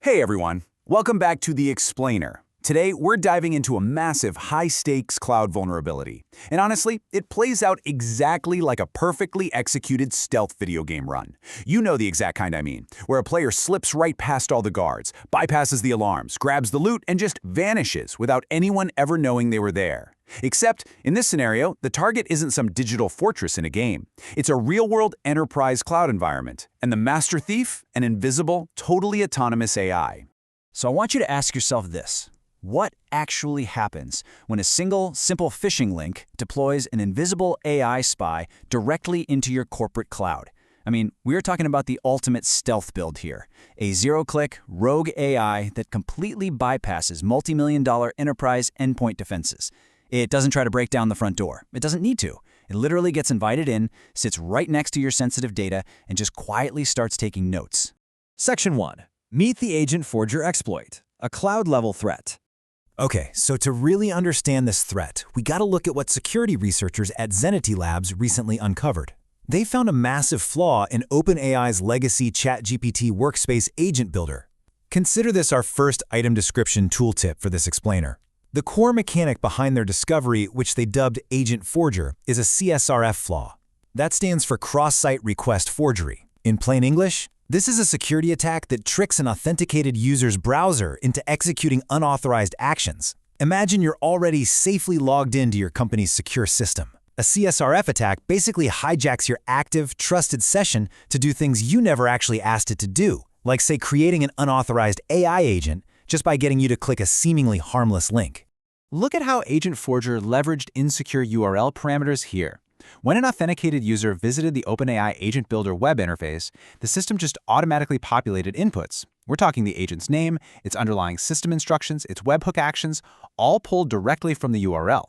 Hey everyone, welcome back to The Explainer. Today, we're diving into a massive, high-stakes cloud vulnerability. And honestly, it plays out exactly like a perfectly executed stealth video game run. You know the exact kind I mean, where a player slips right past all the guards, bypasses the alarms, grabs the loot, and just vanishes without anyone ever knowing they were there. Except, in this scenario, the target isn't some digital fortress in a game. It's a real-world enterprise cloud environment, and the master thief, an invisible, totally autonomous AI. So I want you to ask yourself this. What actually happens when a single, simple phishing link deploys an invisible AI spy directly into your corporate cloud? I mean, we're talking about the ultimate stealth build here. A zero-click, rogue AI that completely bypasses multi-million-dollar enterprise endpoint defenses. It doesn't try to break down the front door. It doesn't need to. It literally gets invited in, sits right next to your sensitive data, and just quietly starts taking notes. Section 1. Meet the AgentForger exploit, a cloud-level threat. Okay, so to really understand this threat, we gotta look at what security researchers at Zenity Labs recently uncovered. They found a massive flaw in OpenAI's legacy ChatGPT Workspace agent builder. Consider this our first item description tooltip for this explainer. The core mechanic behind their discovery, which they dubbed AgentForger, is a CSRF flaw. That stands for cross-site request forgery. In plain English, this is a security attack that tricks an authenticated user's browser into executing unauthorized actions. Imagine you're already safely logged into your company's secure system. A CSRF attack basically hijacks your active, trusted session to do things you never actually asked it to do, like say creating an unauthorized AI agent just by getting you to click a seemingly harmless link. Look at how AgentForger leveraged insecure URL parameters here. When an authenticated user visited the OpenAI Agent Builder web interface, the system just automatically populated inputs. We're talking the agent's name, its underlying system instructions, its webhook actions, all pulled directly from the URL.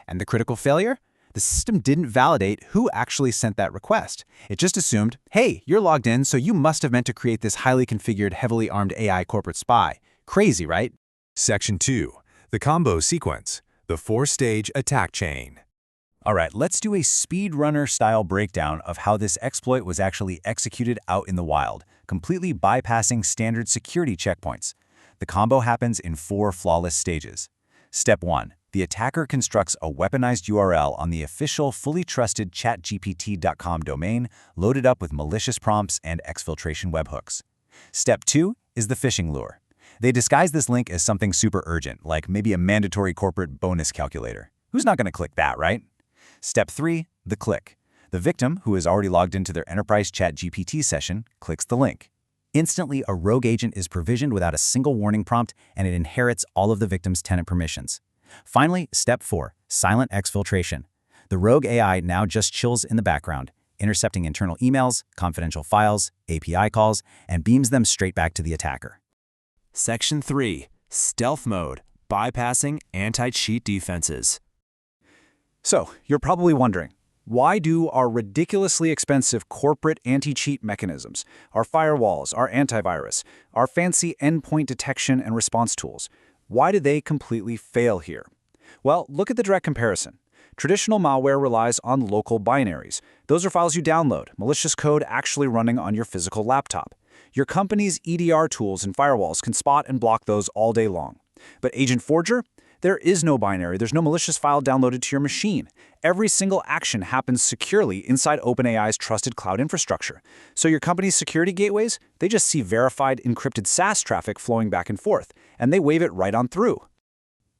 And the critical failure? The system didn't validate who actually sent that request. It just assumed, hey, you're logged in, so you must have meant to create this highly configured, heavily armed AI corporate spy. Crazy, right? Section 2. The combo sequence, the four-stage attack chain. All right, let's do a speedrunner-style breakdown of how this exploit was actually executed out in the wild, completely bypassing standard security checkpoints. The combo happens in 4 flawless stages. Step 1. The attacker constructs a weaponized URL on the official, fully trusted chatgpt.com domain, loaded up with malicious prompts and exfiltration webhooks. Step 2 is the phishing lure. They disguise this link as something super urgent, like maybe a mandatory corporate bonus calculator. Who's not going to click that, right? Step 3, the click. The victim, who is already logged into their enterprise ChatGPT session, clicks the link. Instantly, a rogue agent is provisioned without a single warning prompt, and it inherits all of the victim's tenant permissions. Finally, Step 4, silent exfiltration. The rogue AI now just chills in the background, intercepting internal emails, confidential files, API calls, and beams them straight back to the attacker. Section 3. Stealth mode, bypassing anti-cheat defenses. So, you're probably wondering, why do our ridiculously expensive corporate anti-cheat mechanisms, our firewalls, our antivirus, our fancy endpoint detection and response tools, why do they completely fail here? Well, look at the direct comparison. Traditional malware relies on local binaries. Those are files you download, malicious code actually running on your physical laptop. Your company's EDR tools and firewalls can spot and block those all day long. But AgentForger? There is no binary. There's no malicious file downloaded to your machine. Every single action happens securely inside OpenAI's trusted cloud infrastructure. So your company's security gateways, they just see verified encrypted SaaS traffic flowing back and forth, and they wave it right on through.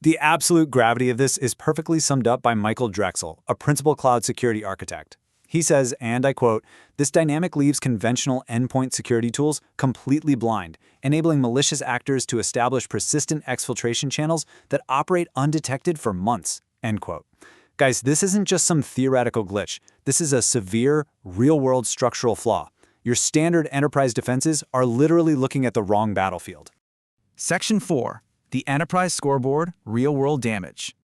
The absolute gravity of this is perfectly summed up by Michael Drexel, a principal cloud security architect. He says, and I quote, "This dynamic leaves conventional endpoint security tools completely blind, enabling malicious actors to establish persistent exfiltration channels that operate undetected for months." End quote. Guys, this isn't just some theoretical glitch. This is a severe, real-world structural flaw. Your standard enterprise defenses are literally looking at the wrong battlefield. Section 4. The enterprise scoreboard, real-world damage.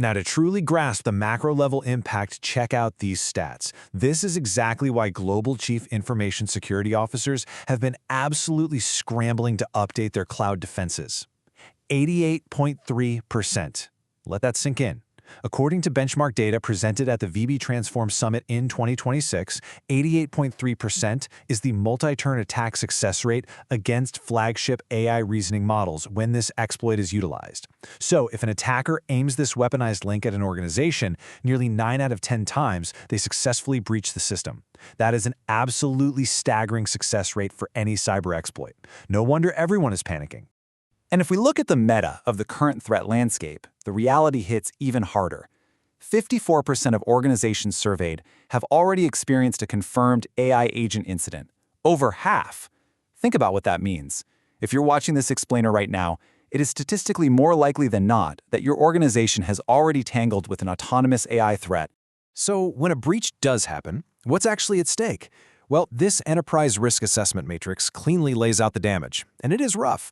Now, to truly grasp the macro-level impact, check out these stats. This is exactly why global chief information security officers have been absolutely scrambling to update their cloud defenses. 88.3%. Let that sink in. According to benchmark data presented at the VB Transform Summit in 2026, 88.3% is the multi-turn attack success rate against flagship AI reasoning models when this exploit is utilized. So, if an attacker aims this weaponized link at an organization, nearly 9 out of 10 times they successfully breach the system. That is an absolutely staggering success rate for any cyber exploit. No wonder everyone is panicking. And if we look at the meta of the current threat landscape, the reality hits even harder. 54% of organizations surveyed have already experienced a confirmed AI agent incident. Over half. Think about what that means. If you're watching this explainer right now, it is statistically more likely than not that your organization has already tangled with an autonomous AI threat. So when a breach does happen, what's actually at stake? Well, this enterprise risk assessment matrix cleanly lays out the damage, and it is rough.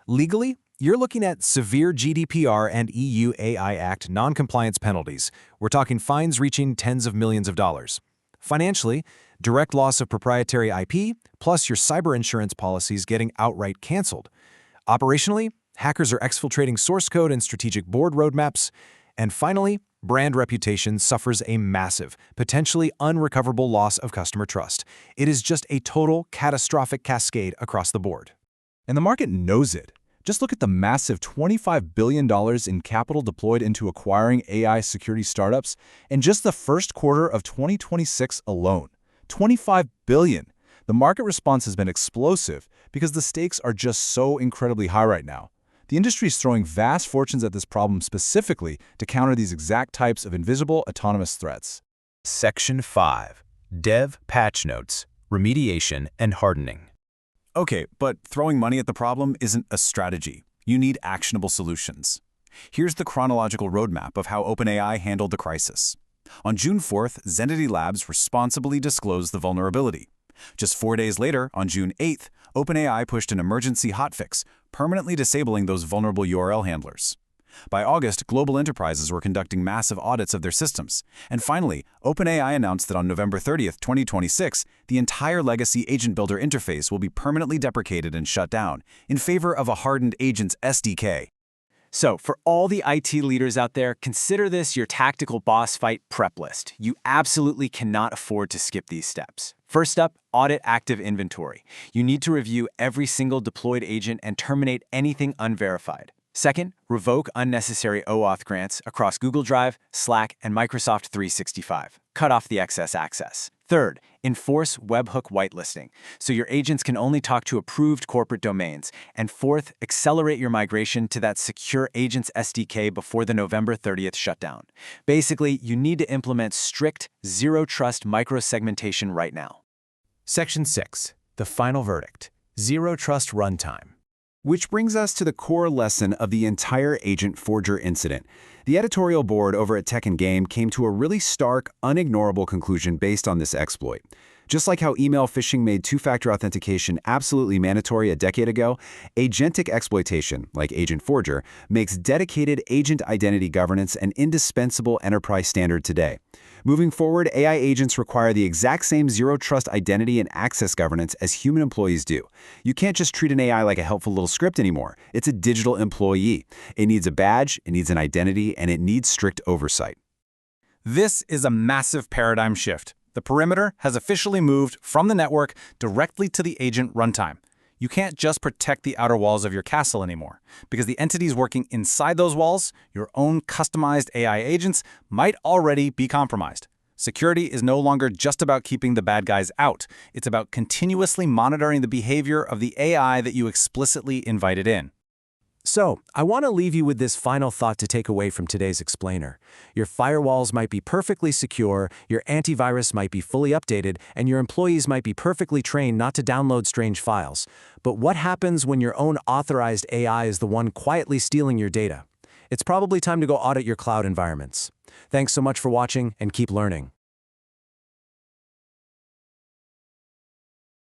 Legally, you're looking at severe GDPR and EU AI Act non-compliance penalties. We're talking fines reaching tens of millions of dollars. Financially, direct loss of proprietary IP, plus your cyber insurance policies getting outright canceled. Operationally, hackers are exfiltrating source code and strategic board roadmaps. And finally, brand reputation suffers a massive, potentially unrecoverable loss of customer trust. It is just a total catastrophic cascade across the board. And the market knows it. Just look at the massive $25 billion in capital deployed into acquiring AI security startups in just the first quarter of 2026 alone. $25 billion. The market response has been explosive because the stakes are just so incredibly high right now. The industry is throwing vast fortunes at this problem specifically to counter these exact types of invisible autonomous threats. Section 5. Dev Patch Notes, Remediation and Hardening. Okay, but throwing money at the problem isn't a strategy. You need actionable solutions. Here's the chronological roadmap of how OpenAI handled the crisis. On June 4th, Zenity Labs responsibly disclosed the vulnerability. Just 4 days later, on June 8th, OpenAI pushed an emergency hotfix, permanently disabling those vulnerable URL handlers. By August, global enterprises were conducting massive audits of their systems. And finally, OpenAI announced that on November 30th, 2026, the entire legacy Agent Builder interface will be permanently deprecated and shut down in favor of a hardened Agents SDK. So, for all the IT leaders out there, consider this your tactical boss fight prep list. You absolutely cannot afford to skip these steps. First up, audit active inventory. You need to review every single deployed agent and terminate anything unverified. Second, revoke unnecessary OAuth grants across Google Drive, Slack, and Microsoft 365. Cut off the excess access. Third, enforce webhook whitelisting, so your agents can only talk to approved corporate domains. And fourth, accelerate your migration to that secure Agents SDK before the November 30th shutdown. Basically, you need to implement strict, zero-trust microsegmentation right now. Section 6. The final verdict. Zero trust runtime. Which brings us to the core lesson of the entire AgentForger incident. The editorial board over at Tech and Game came to a really stark, unignorable conclusion based on this exploit. Just like how email phishing made two-factor authentication absolutely mandatory a decade ago, agentic exploitation, like AgentForger, makes dedicated agent identity governance an indispensable enterprise standard today. Moving forward, AI agents require the exact same zero-trust identity and access governance as human employees do. You can't just treat an AI like a helpful little script anymore. It's a digital employee. It needs a badge, it needs an identity, and it needs strict oversight. This is a massive paradigm shift. The perimeter has officially moved from the network directly to the agent runtime. You can't just protect the outer walls of your castle anymore, because the entities working inside those walls, your own customized AI agents, might already be compromised. Security is no longer just about keeping the bad guys out. It's about continuously monitoring the behavior of the AI that you explicitly invited in. So, I want to leave you with this final thought to take away from today's explainer. Your firewalls might be perfectly secure, your antivirus might be fully updated, and your employees might be perfectly trained not to download strange files. But what happens when your own authorized AI is the one quietly stealing your data? It's probably time to go audit your cloud environments. Thanks so much for watching, and keep learning.